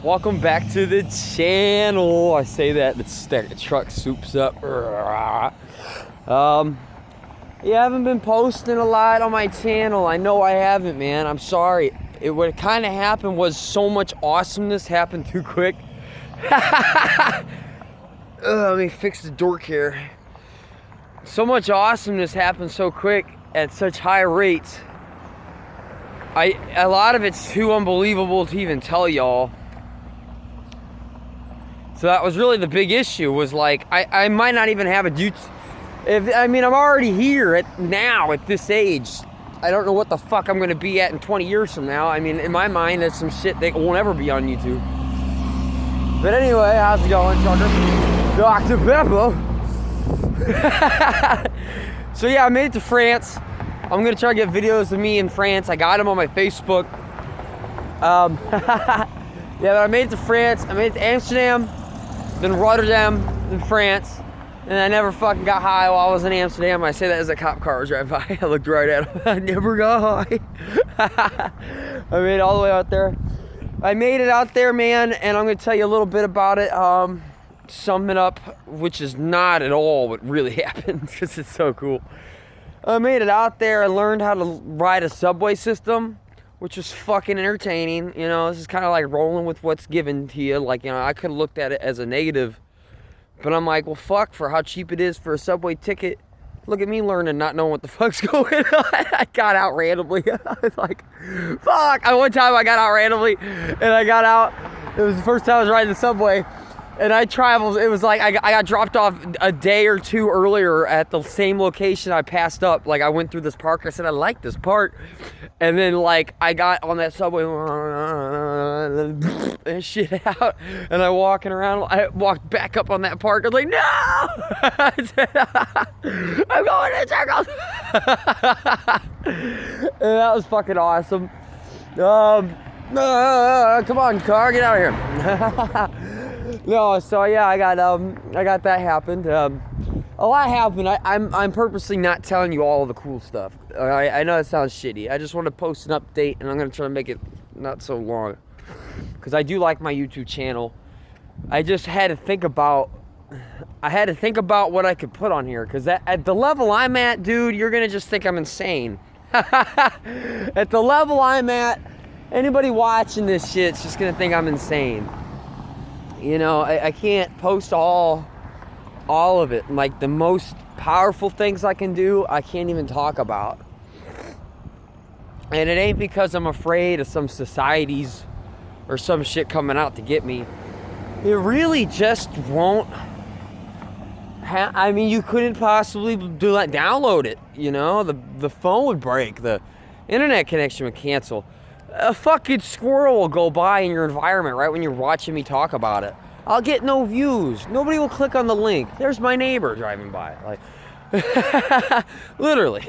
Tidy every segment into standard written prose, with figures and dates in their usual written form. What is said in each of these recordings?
Welcome back to the channel. I say that, the truck soups up. Yeah, I haven't been posting a lot on my channel. I know I haven't, man. I'm sorry. What kind of happened was so much awesomeness happened too quick. Let me fix the dork here. So much awesomeness happened so quick at such high rates. A lot of it's too unbelievable to even tell y'all. So that was really the big issue, was like, I might not even have a I'm already here now at this age. I don't know what the fuck I'm gonna be at in 20 years from now. I mean, in my mind, that's some shit that won't ever be on YouTube. But anyway, how's it going, trucker? Dr. Pepper. So yeah, I made it to France. I'm gonna try to get videos of me in France. I got them on my Facebook. Yeah, but I made it to France. I made it to Amsterdam, then Rotterdam, then France. And I never fucking got high while I was in Amsterdam. I say that as a cop car was driving by. I looked right at him. I never got high. I made it all the way out there. I made it out there, man, and I'm gonna tell you a little bit about it. Sum it up, which is not at all what really happened, because it's so cool. I made it out there. I learned how to ride a subway system, which was fucking entertaining. You know, this is kind of like rolling with what's given to you. Like, you know, I could have looked at it as a negative, but I'm like, well, fuck, for how cheap it is for a subway ticket. Look at me learning, not knowing what the fuck's going on. I got out randomly. I was like, fuck. One time I got out randomly, and I got out. It was the first time I was riding the subway. And I traveled, it was like I got dropped off a day or two earlier at the same location I passed up. Like, I went through this park, I said, I like this park. And then, like, I got on that subway and shit out. And I walked back up on that park. I was like, no! I said, I'm going in circles! And that was fucking awesome. Come on, car, get out of here. No, so yeah, I got that happened. A lot happened. I'm purposely not telling you all the cool stuff. I know it sounds shitty. I just want to post an update, and I'm gonna try to make it not so long, because I do like my YouTube channel. I just had to think about what I could put on here, because at the level I'm at, dude, you're gonna just think I'm insane. At the level I'm at, anybody watching this shit's just gonna think I'm insane. You know, I can't post all of it. Like, the most powerful things I can do, I can't even talk about. And it ain't because I'm afraid of some societies or some shit coming out to get me. It really just won't. You couldn't possibly download it, you know? The phone would break. The internet connection would cancel. A fucking squirrel will go by in your environment right when you're watching me talk about it. I'll get no views. Nobody will click on the link. There's my neighbor driving by. Like, literally.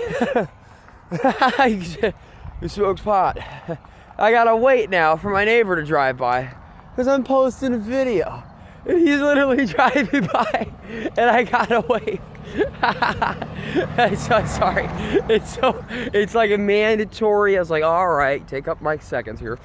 He smokes pot. I gotta wait now for my neighbor to drive by, because I'm posting a video. And he's literally driving by, and I gotta wait. I'm so sorry. It's like a mandatory. I was like, all right, take up my seconds here.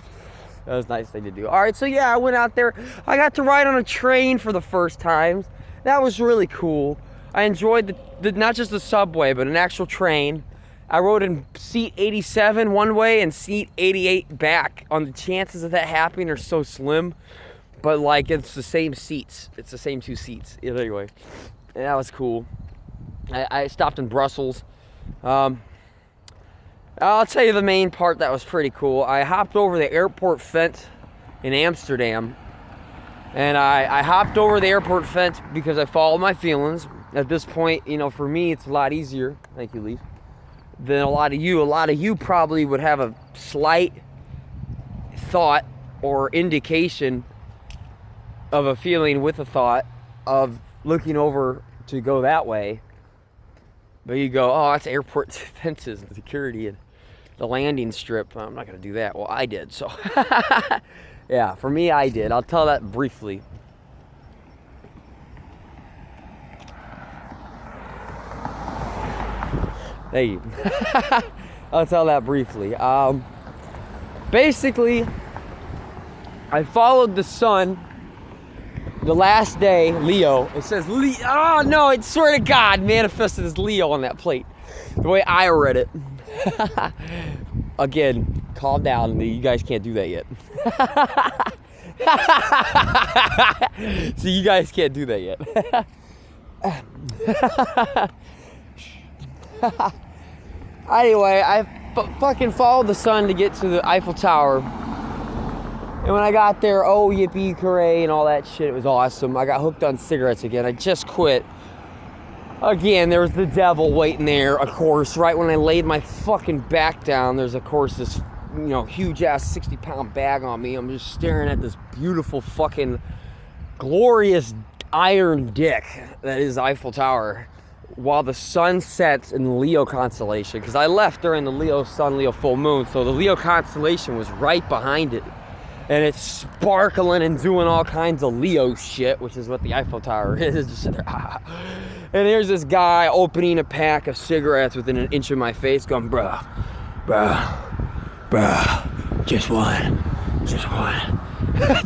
That was a nice thing to do. All right, so yeah, I went out there. I got to ride on a train for the first time. That was really cool. I enjoyed the not just the subway, but an actual train. I rode in seat 87 one way and seat 88 back. On the chances of that happening are so slim, but like, it's the same seats. It's the same two seats. Anyway, and that was cool. I stopped in Brussels. I'll tell you the main part that was pretty cool. I hopped over the airport fence in Amsterdam. And I hopped over the airport fence because I followed my feelings. At this point, you know, for me, it's a lot easier. Thank you, Lee. Than a lot of you. A lot of you probably would have a slight thought or indication of a feeling with a thought of looking over to go that way. But you go, oh, that's airport fences and security and the landing strip. I'm not going to do that. Well, I did, so. Yeah, for me, I did. I'll tell that briefly. Thank you. I'll tell that briefly. Basically, I followed the sun. The last day, Leo. It says Leo. Oh no! I swear to God, manifested as Leo on that plate. The way I read it. Again, calm down. You guys can't do that yet. So you guys can't do that yet. Anyway, I fucking followed the sun to get to the Eiffel Tower. And when I got there, oh, yippee, hooray, and all that shit, it was awesome. I got hooked on cigarettes again. I just quit. Again, there was the devil waiting there, of course. Right when I laid my fucking back down, there's, of course, this, huge-ass 60-pound bag on me. I'm just staring at this beautiful fucking glorious iron dick that is Eiffel Tower while the sun sets in the Leo constellation. Because I left during the Leo sun, Leo full moon, so the Leo constellation was right behind it. And it's sparkling and doing all kinds of Leo shit, which is what the Eiffel Tower is. Just sitting there, And there's this guy opening a pack of cigarettes within an inch of my face going, bruh, just one. Just one. I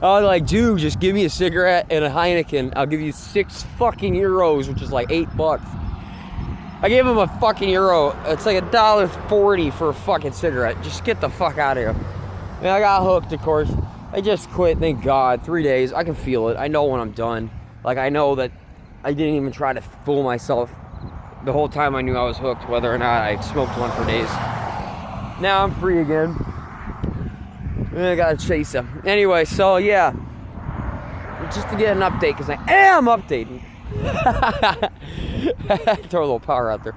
was like, dude, just give me a cigarette and a Heineken. I'll give you 6 fucking euros, which is like $8. I gave him a fucking euro. It's like $1.40 for a fucking cigarette. Just get the fuck out of here. And I got hooked, of course. I just quit, thank God. 3 days. I can feel it. I know when I'm done. Like, I know that I didn't even try to fool myself. The whole time I knew I was hooked, whether or not I smoked one for days. Now I'm free again. And I gotta chase him. Anyway, so yeah. Just to get an update, because I am updating. Throw a little power out there.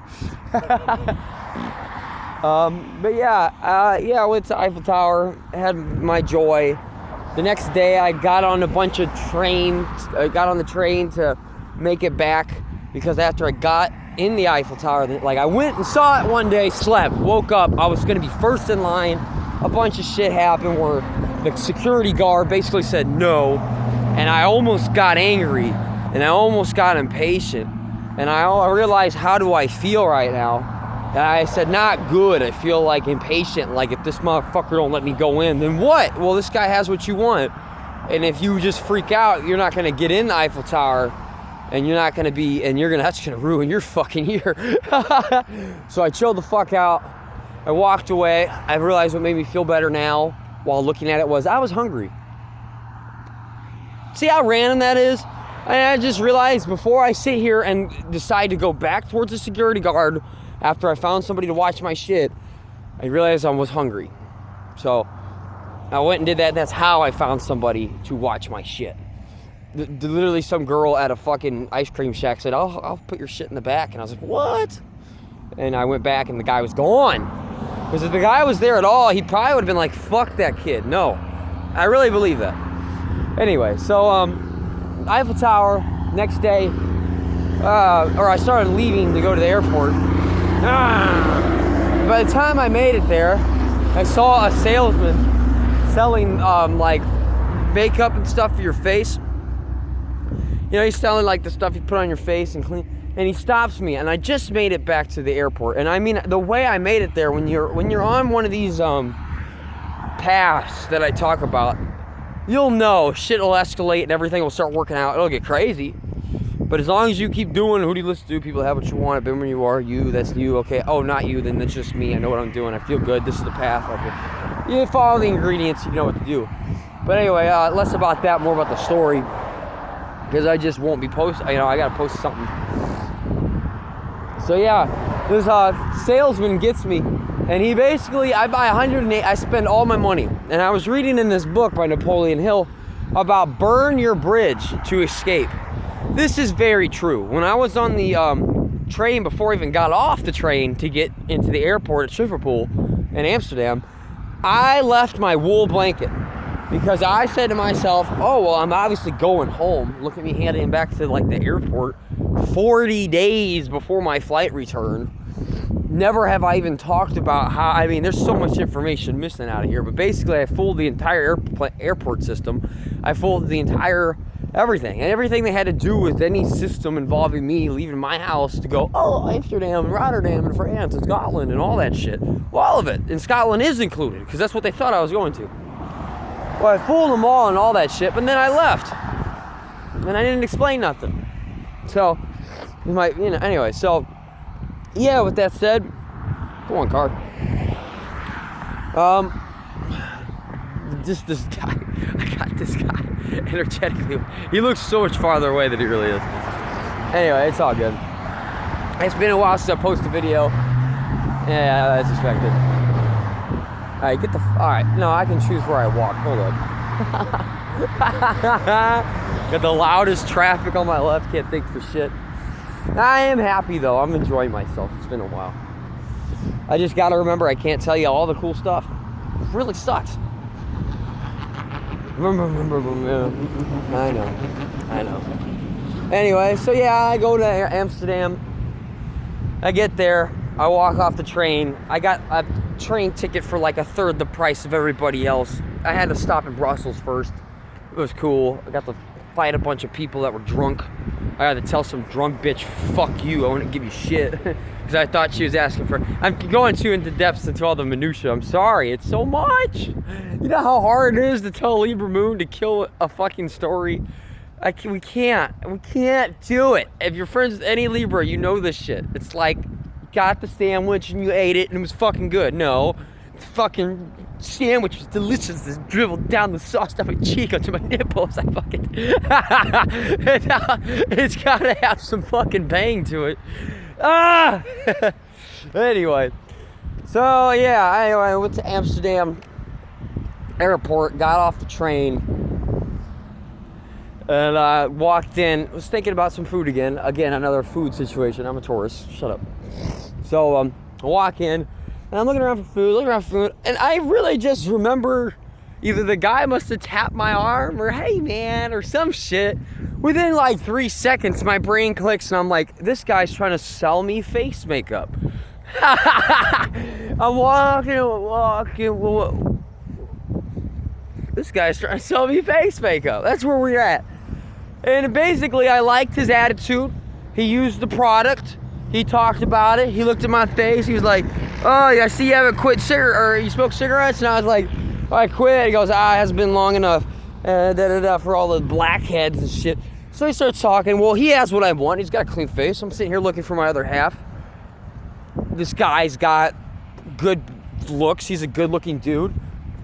But yeah, I went to Eiffel Tower, had my joy. The next day, I got on a bunch of trains. I got on the train to make it back because after I got in the Eiffel Tower, like I went and saw it one day, slept, woke up. I was gonna be first in line. A bunch of shit happened where the security guard basically said no, and I almost got angry, and I almost got impatient, and I realized, how do I feel right now? And I said, not good. I feel like impatient, like if this motherfucker don't let me go in, then what? Well, this guy has what you want, and if you just freak out, you're not gonna get in the Eiffel Tower, and you're not gonna be, and that's gonna ruin your fucking year. So I chilled the fuck out. I walked away. I realized what made me feel better now while looking at it was I was hungry. See how random that is? And I just realized before I sit here and decide to go back towards the security guard after I found somebody to watch my shit, I realized I was hungry. So I went and did that. That's how I found somebody to watch my shit. Literally some girl at a fucking ice cream shack said, I'll put your shit in the back. And I was like, what? And I went back and the guy was gone. Because if the guy was there at all, he probably would have been like, fuck that kid. No, I really believe that. Anyway, so Eiffel Tower, next day, or I started leaving to go to the airport. By the time I made it there, I saw a salesman selling like makeup and stuff for your face. He's selling like the stuff you put on your face and clean. And he stops me, and I just made it back to the airport. And I mean, the way I made it there, when you're on one of these paths that I talk about, you'll know shit will escalate and everything will start working out. It'll get crazy. But as long as you keep doing who do you listen to, people have what you want, I've been where you are, you, that's you, okay. Oh, not you, then that's just me. I know what I'm doing. I feel good. This is the path. You follow the ingredients, you know what to do. But anyway, less about that, more about the story. Because I just won't be posting, I gotta post something. So yeah, this salesman gets me, and he basically, I buy 108, I spend all my money. And I was reading in this book by Napoleon Hill about burn your bridge to escape. This is very true. When I was on the train, before I even got off the train to get into the airport at Schiphol in Amsterdam, I left my wool blanket. Because I said to myself, oh, well, I'm obviously going home. Look at me heading back to like the airport 40 days before my flight return. Never have I even talked about how, there's so much information missing out of here. But basically, I fooled the entire airport system. I fooled the entire everything. And everything that had to do with any system involving me leaving my house to go, Amsterdam and Rotterdam and France and Scotland and all that shit. Well, all of it. And Scotland is included because that's what they thought I was going to. Well, I fooled them all and all that shit, but then I left. And I didn't explain nothing. So, anyway, so, yeah, with that said, go on, car. Just this guy, I got this guy energetically. He looks so much farther away than he really is. Anyway, it's all good. It's been a while since I posted a video. Yeah, that's expected. Alright, alright, no, I can choose where I walk. Hold up. Got the loudest traffic on my left, can't think for shit. I am happy though, I'm enjoying myself. It's been a while. I just gotta remember I can't tell you all the cool stuff. It really sucks. I know. Anyway, so yeah, I go to Amsterdam. I get there. I walk off the train. I got a train ticket for like a third the price of everybody else. I had to stop in Brussels first. It was cool. I got to fight a bunch of people that were drunk. I had to tell some drunk bitch, fuck you, I wouldn't give you shit. Because I thought she was asking for... I'm going too into depths into all the minutia. I'm sorry, it's so much. You know how hard it is to tell Libra Moon to kill a fucking story? We can't do it. If you're friends with any Libra, you know this shit. It's like, you got the sandwich and you ate it and it was fucking good. No, the fucking sandwich was delicious. It dribbled down the sauce down my cheek onto my nipples. I fucking... it's gotta have some fucking bang to it. Ah! Anyway. So, yeah, I went to Amsterdam airport, got off the train, and I walked in, was thinking about some food again. Again, another food situation. I'm a tourist. Shut up. So, I walk in, and I'm looking around for food, and I really just remember either the guy must have tapped my arm, or hey man, or some shit. Within like 3 seconds, my brain clicks, and I'm like, this guy's trying to sell me face makeup. I'm walking. This guy's trying to sell me face makeup. That's where we're at. And basically, I liked his attitude. He used the product. He talked about it. He looked at my face. He was like, oh, I see you haven't quit or you smoke cigarettes. And I was like, oh, I quit. He goes, it hasn't been long enough. For all the blackheads and shit. So he starts talking. Well, he has what I want. He's got a clean face. I'm sitting here looking for my other half. This guy's got good looks. He's a good-looking dude.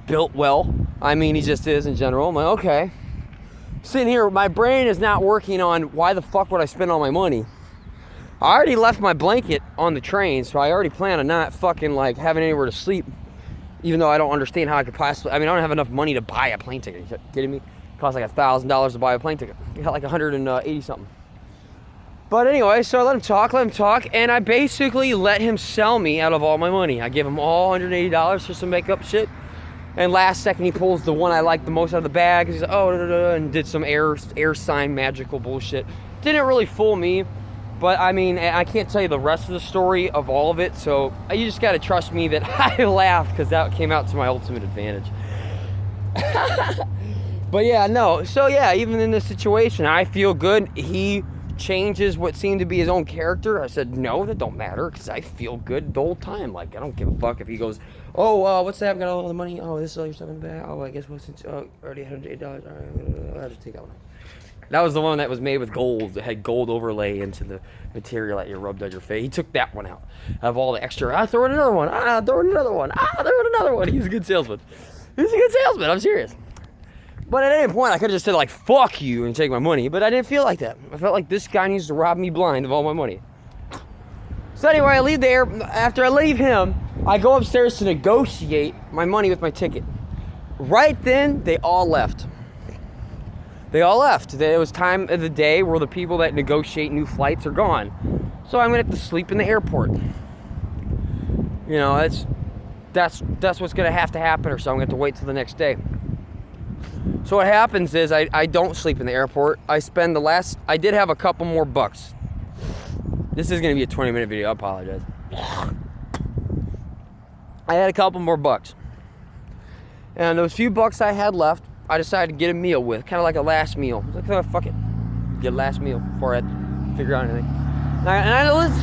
Built well. I mean, he just is in general. I'm like, okay. Sitting here, my brain is not working on why the fuck would I spend all my money. I already left my blanket on the train, so I already plan on not fucking like having anywhere to sleep. Even though I don't understand how I could possibly, I mean, I don't have enough money to buy a plane ticket. Are you kidding me? It costs like $1,000 to buy a plane ticket. I got like 180 something. But anyway, so I let him talk, and I basically let him sell me out of all my money. I give him all $180 for some makeup shit. And last second, he pulls the one I like the most out of the bag. He's like, oh, and did some air sign magical bullshit. Didn't really fool me, but I mean, I can't tell you the rest of the story of all of it. So you just got to trust me that I laughed because that came out to my ultimate advantage. But yeah, no. So yeah, even in this situation, I feel good. He changes what seemed to be his own character. I said, no, that don't matter because I feel good the whole time. Like, I don't give a fuck if he goes, oh, what's that? I've got all the money. Oh, this is all your stuff in the bag. Oh, I guess what's it? Oh, already $108. All right, I'll just take that one. That was the one that was made with gold. It had gold overlay into the material that you rubbed on your face. He took that one out. Of all the extra, throw in another one. Throw in another one. Throw in another one. He's a good salesman. I'm serious. But at any point, I could have just said, like, fuck you and take my money. But I didn't feel like that. I felt like this guy needs to rob me blind of all my money. So anyway, I leave there. After I leave him, I go upstairs to negotiate my money with my ticket. Right then, they all left. It was time of the day where the people that negotiate new flights are gone. So I'm going to have to sleep in the airport. You know, that's what's going to have to happen, or so I'm going to have to wait till the next day. So what happens is I don't sleep in the airport. I did have a couple more bucks. This is going to be a 20-minute video. I apologize. I had a couple more bucks. And those few bucks I had left, I decided to get a meal with. Kind of like a last meal. I was like, oh, fuck it. Get a last meal before I had to figure out anything.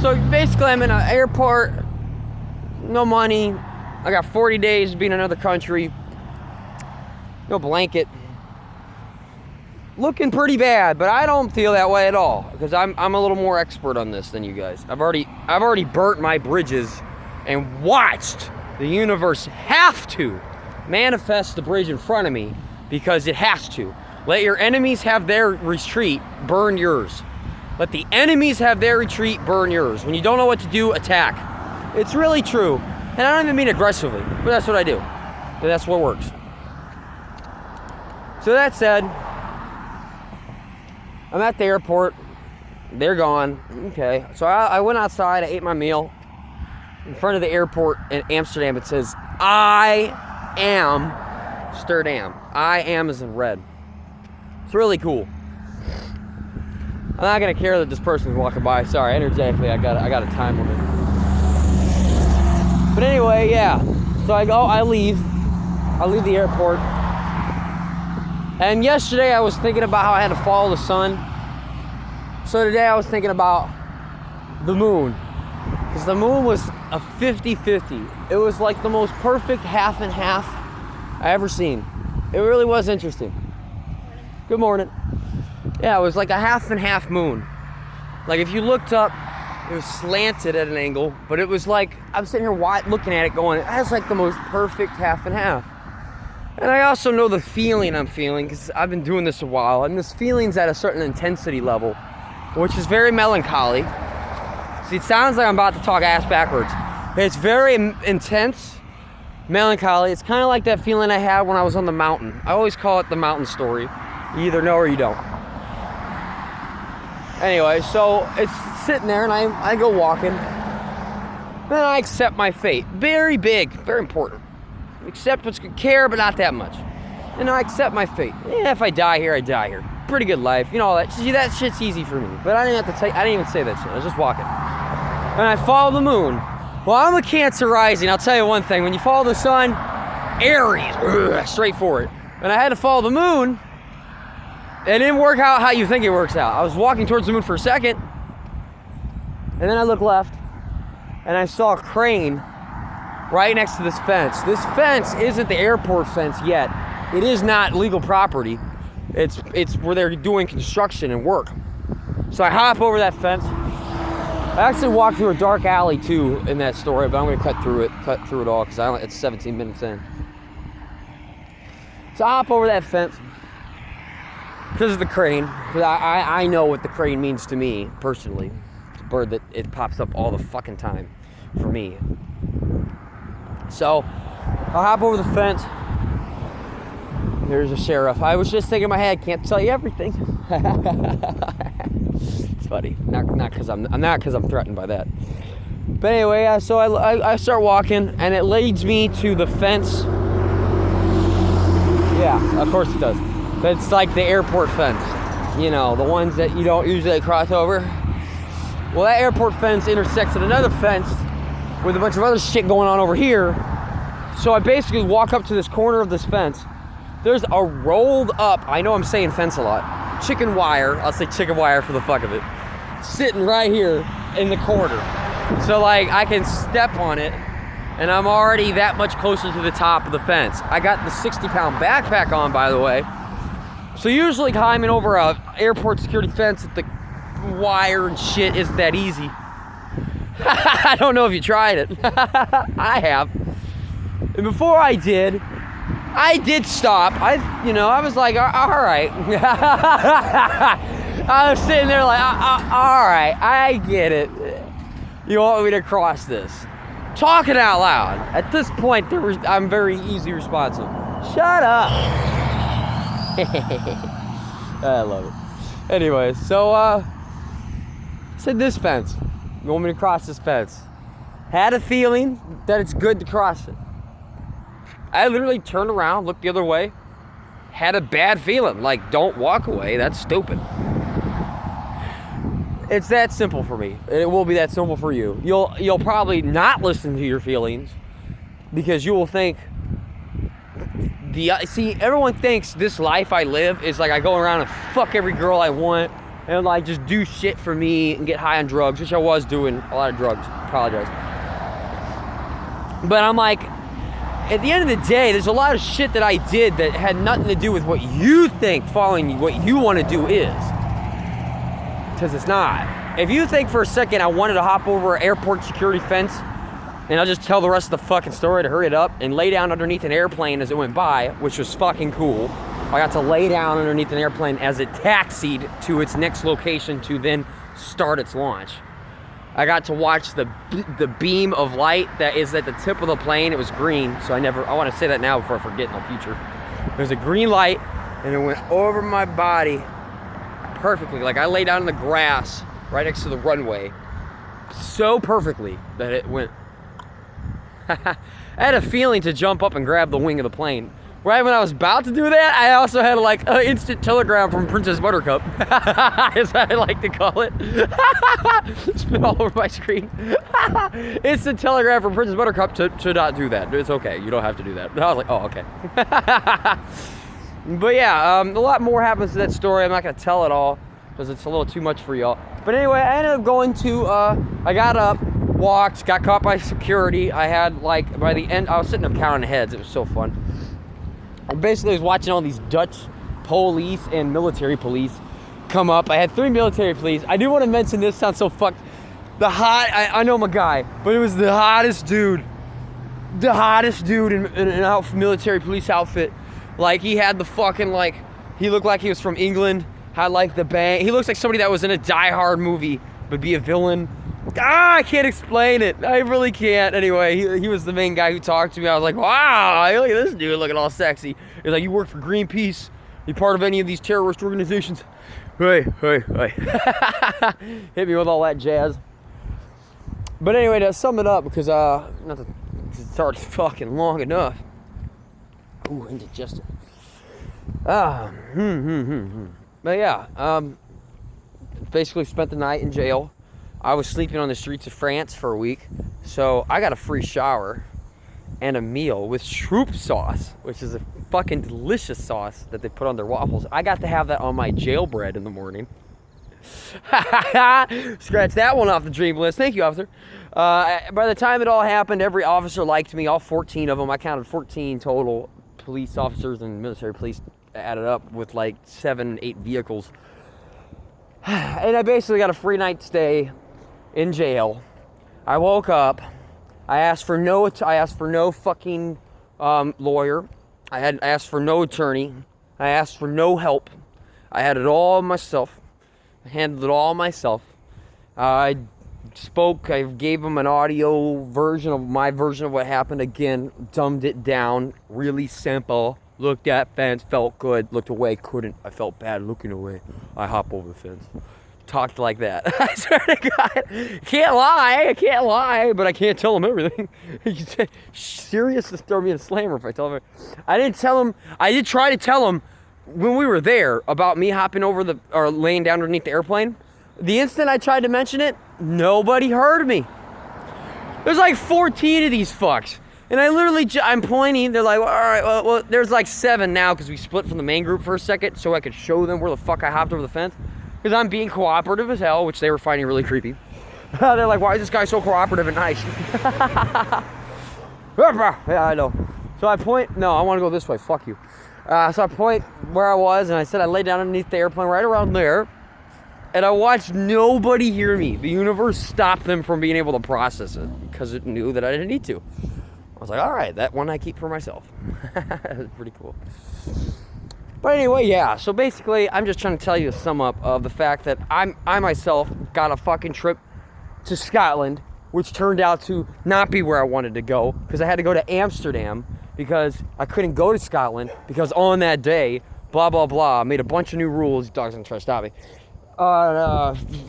So basically I'm in an airport. No money. I got 40 days to be in another country. no blanket. Looking pretty bad, but I don't feel that way at all because I'm a little more expert on this than you guys. I've already burnt my bridges and watched the universe have to manifest the bridge in front of me because it has to. Let your enemies have their retreat, burn yours. Let the enemies have their retreat, burn yours. When you don't know what to do, attack. It's really true. And I don't even mean aggressively, but that's what I do. And that's what works. So that said, I'm at the airport. They're gone. Okay. So I went outside. I ate my meal. In front of the airport in Amsterdam, it says, I am Sturdam. I am is in red. It's really cool. I'm not gonna care that this person's walking by. Sorry, energetically, I got a time limit. But anyway, yeah. So I leave the airport. And yesterday I was thinking about how I had to follow the sun. So today I was thinking about the moon. Because the moon was a 50-50. It was like the most perfect half and half I ever seen. It really was interesting. Good morning. Yeah, it was like a half and half moon. Like if you looked up, it was slanted at an angle, but it was like, I'm sitting here looking at it going, that's like the most perfect half and half. And I also know the feeling I'm feeling, because I've been doing this a while, and this feeling's at a certain intensity level, which is very melancholy. See, it sounds like I'm about to talk ass backwards. It's very intense, melancholy. It's kind of like that feeling I had when I was on the mountain. I always call it the mountain story. You either know or you don't. Anyway, so it's sitting there and I go walking. Then I accept my fate. Very big, very important. Accept what's good, care, but not that much. And I accept my fate. Yeah, if I die here, I die here. Pretty good life, you know all that. See, that shit's easy for me. But I didn't even say that shit. I was just walking. And I follow the moon. Well, I'm a Cancer rising. I'll tell you one thing. When you follow the sun, Aries, straight for it. And I had to follow the moon. It didn't work out how you think it works out. I was walking towards the moon for a second, and then I looked left, and I saw a crane right next to this fence. This fence isn't the airport fence yet. It is not legal property. It's where they're doing construction and work. So I hop over that fence. I actually walked through a dark alley too in that story, but I'm gonna cut through it all because it's 17 minutes in. So I hop over that fence. Because of the crane, because I know what the crane means to me, personally. It's a bird that it pops up all the fucking time for me. So, I'll hop over the fence. There's a sheriff. I was just thinking in my head, can't tell you everything. It's funny. Not because I'm threatened by that. But anyway, so I start walking, and it leads me to the fence. Yeah, of course it does. It's like the airport fence, you know, the ones that you don't usually cross over. Well, that airport fence intersects at another fence with a bunch of other shit going on over here. So I basically walk up to this corner of this fence. There's a rolled up, I know I'm saying fence a lot, chicken wire, I'll say chicken wire for the fuck of it, sitting right here in the corner. So like I can step on it and I'm already that much closer to the top of the fence. I got the 60-pound backpack on, by the way. So usually climbing over a airport security fence with the wire and shit isn't that easy. I don't know if you tried it. I have. And before I did stop. I was like, all right. I was sitting there like, all right, I get it. You want me to cross this? Talking out loud. At this point, I'm very easy responsive. Shut up. I love it. Anyway, so I said this fence. You want me to cross this fence? Had a feeling that it's good to cross it. I literally turned around, looked the other way. Had a bad feeling, like don't walk away. That's stupid. It's that simple for me. It will be that simple for you. You'll probably not listen to your feelings because you will think. See, everyone thinks this life I live is like I go around and fuck every girl I want and like just do shit for me and get high on drugs, which I was doing a lot of drugs. Apologize. But I'm like, at the end of the day, there's a lot of shit that I did that had nothing to do with what you think following what you want to do is. Because it's not. If you think for a second I wanted to hop over an airport security fence, and I'll just tell the rest of the fucking story to hurry it up, and lay down underneath an airplane as it went by, which was fucking cool. I got to lay down underneath an airplane as it taxied to its next location to then start its launch. I got to watch the beam of light that is at the tip of the plane. It was green, so I want to say that now before I forget in the future. There's a green light, and it went over my body perfectly. Like, I lay down in the grass right next to the runway so perfectly that it went. I had a feeling to jump up and grab the wing of the plane. Right when I was about to do that, I also had like an instant telegram from Princess Buttercup, as I like to call it. Spit all over my screen. Instant telegram from Princess Buttercup to not do that. It's okay, you don't have to do that. And I was like, oh, okay. But yeah, a lot more happens to that story. I'm not gonna tell it all because it's a little too much for y'all. But anyway, I ended up going to, I got up, walked, got caught by security. I had like, by the end, I was sitting up counting heads. It was so fun. I basically was watching all these Dutch police and military police come up. I had 3 military police. I do want to mention this, sounds so fucked. I know my guy, but it was the hottest dude. The hottest dude in an military police outfit. Like, he had the fucking, like, he looked like he was from England. Had like the bang. He looks like somebody that was in a Die Hard movie, but be a villain. I can't explain it. I really can't. Anyway, he was the main guy who talked to me. I was like, wow, look at this dude looking all sexy. He's like, you work for Greenpeace? You part of any of these terrorist organizations? Hey. Hit me with all that jazz. But anyway, to sum it up, because not to start fucking long enough. Ooh, indigestion. But yeah, basically spent the night in jail. I was sleeping on the streets of France for a week, so I got a free shower and a meal with shroop sauce, which is a fucking delicious sauce that they put on their waffles. I got to have that on my jail bread in the morning. Scratch that one off the dream list. Thank you, officer. By the time it all happened, every officer liked me, all 14 of them. I counted 14 total police officers and military police added up with like 7, 8 vehicles. And I basically got a free night stay in jail. I woke up. I asked for no fucking lawyer. I asked for no attorney. I asked for no help. I had it all myself. I handled it all myself. I spoke. I gave him an audio version of my version of what happened. Again, dumbed it down. Really simple. Looked at fence, felt good. Looked away, couldn't. I felt bad looking away. I hop over the fence. Talked like that. I swear to God. I can't lie, but I can't tell him everything. He's serious to throw me in a slammer if I tell him. I didn't tell him. I did try to tell him when we were there about me hopping over or laying down underneath the airplane. The instant I tried to mention it, nobody heard me. There's like 14 of these fucks. And I literally, I'm pointing, they're like, well, all right, well, there's like 7 now because we split from the main group for a second so I could show them where the fuck I hopped over the fence. Because I'm being cooperative as hell, which they were finding really creepy. They're like, why is this guy so cooperative and nice? Yeah, I know. So I point, no, I want to go this way, fuck you. So I point where I was, and I said I laid down underneath the airplane right around there, and I watched nobody hear me. The universe stopped them from being able to process it because it knew that I didn't need to. I was like, all right, that one I keep for myself. That was pretty cool. But anyway, yeah, so basically, I'm just trying to tell you a sum up of the fact that I myself got a fucking trip to Scotland, which turned out to not be where I wanted to go, because I had to go to Amsterdam, because I couldn't go to Scotland, because on that day, blah, blah, blah, made a bunch of new rules. Dog's gonna try to stop me.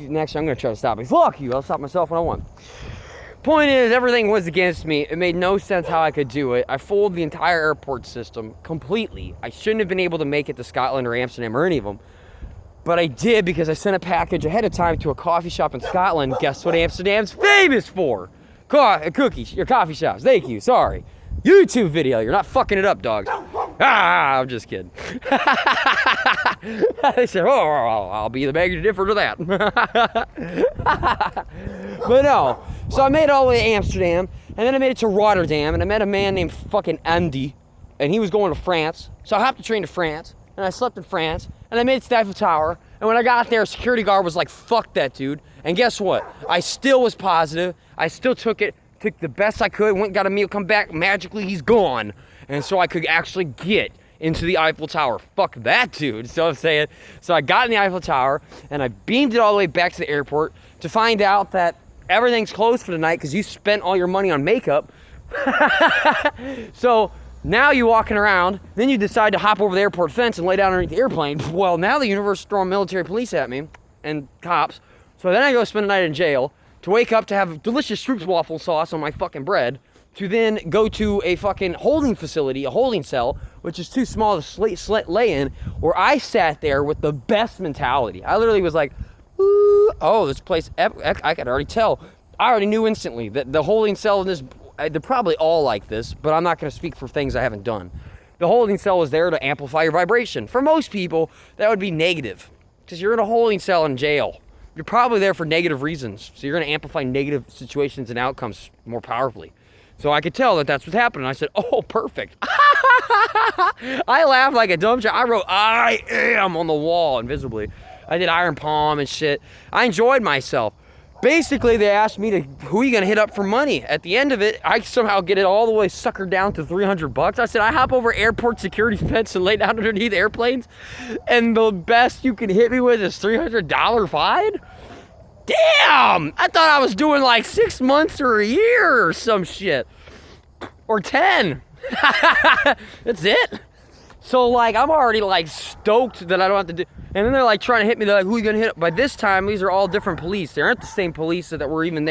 Next, I'm gonna try to stop me. Fuck you, I'll stop myself when I want. Point is, everything was against me. It made no sense how I could do it. I fooled the entire airport system completely. I shouldn't have been able to make it to Scotland or Amsterdam or any of them. But I did because I sent a package ahead of time to a coffee shop in Scotland. Guess what Amsterdam's famous for? Cookies, your coffee shops. Thank you, sorry. YouTube video, you're not fucking it up, dogs. I'm just kidding. They said, oh, I'll be the bag different to that. But no. So I made it all the way to Amsterdam, And then I made it to Rotterdam, and I met a man named fucking Andy, and he was going to France. So I hopped the train to France, and I slept in France, and I made it to the Eiffel Tower. And when I got there, a security guard was like, fuck that dude. And guess what? I still was positive. I still took the best I could, went and got a meal, come back, magically he's gone. And so I could actually get into the Eiffel Tower. Fuck that dude, so I'm saying. So I got in the Eiffel Tower, and I beamed it all the way back to the airport to find out that everything's closed for the night because you spent all your money on makeup. So now you're walking around, then you decide to hop over the airport fence and lay down underneath the airplane. Well, now the universe is throwing military police at me and cops. So then I go spend a night in jail to wake up to have delicious Stroops waffle sauce on my fucking bread, to then go to a fucking holding facility, a holding cell, which is too small to lay in, where I sat there with the best mentality. I literally was like, ooh, oh, this place, I could already tell. I already knew instantly that the holding cell in this, they're probably all like this, but I'm not going to speak for things I haven't done. The holding cell is there to amplify your vibration. For most people, that would be negative, because you're in a holding cell in jail. You're probably there for negative reasons, so you're going to amplify negative situations and outcomes more powerfully. So I could tell that that's what's happening. I said, oh, perfect. I laughed like a dumb child. I wrote, I am on the wall invisibly. I did iron palm and shit. I enjoyed myself. Basically, they asked me who are you going to hit up for money? At the end of it, I somehow get it all the way suckered down to $300. I said, I hop over airport security fence and lay down underneath airplanes, and the best you can hit me with is $300 fine? Damn! I thought I was doing like 6 months or a year or some shit. Or 10. That's it. So like, I'm already like stoked that I don't have to do. And then they're like trying to hit me. They're like, who are you gonna hit? By this time, these are all different police. They aren't the same police that were even there.